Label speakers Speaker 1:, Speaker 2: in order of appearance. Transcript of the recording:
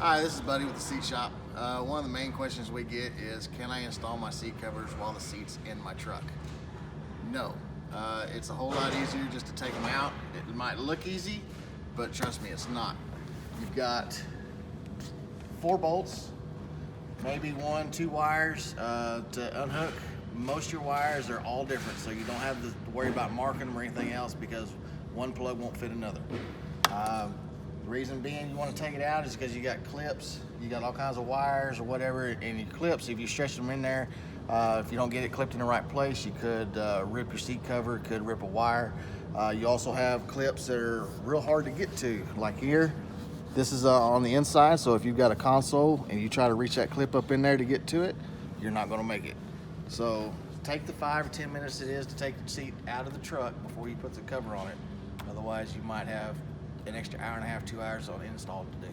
Speaker 1: Hi, this is Buddy with the Seat Shop. One of the main questions we get is, can I install my seat covers while the seat's in my truck? No. It's a whole lot easier just to take them out. It might look easy, but trust me, it's not. You've got 4 bolts, maybe 1, 2 wires to unhook. Most of your wires are all different, so you don't have to worry about marking them or anything else because one plug won't fit another. The reason being you want to take it out is because you got clips, you got all kinds of wires or whatever, and your clips, if you stretch them in there, if you don't get it clipped in the right place, you could rip your seat cover, it could rip a wire. You also have clips that are real hard to get to, like here. This is on the inside, so if you've got a console and you try to reach that clip up in there to get to it, you're not going to make it. So take the 5 or 10 minutes it is to take the seat out of the truck before you put the cover on it. Otherwise, you might have an extra hour and a half, 2 hours on install to do.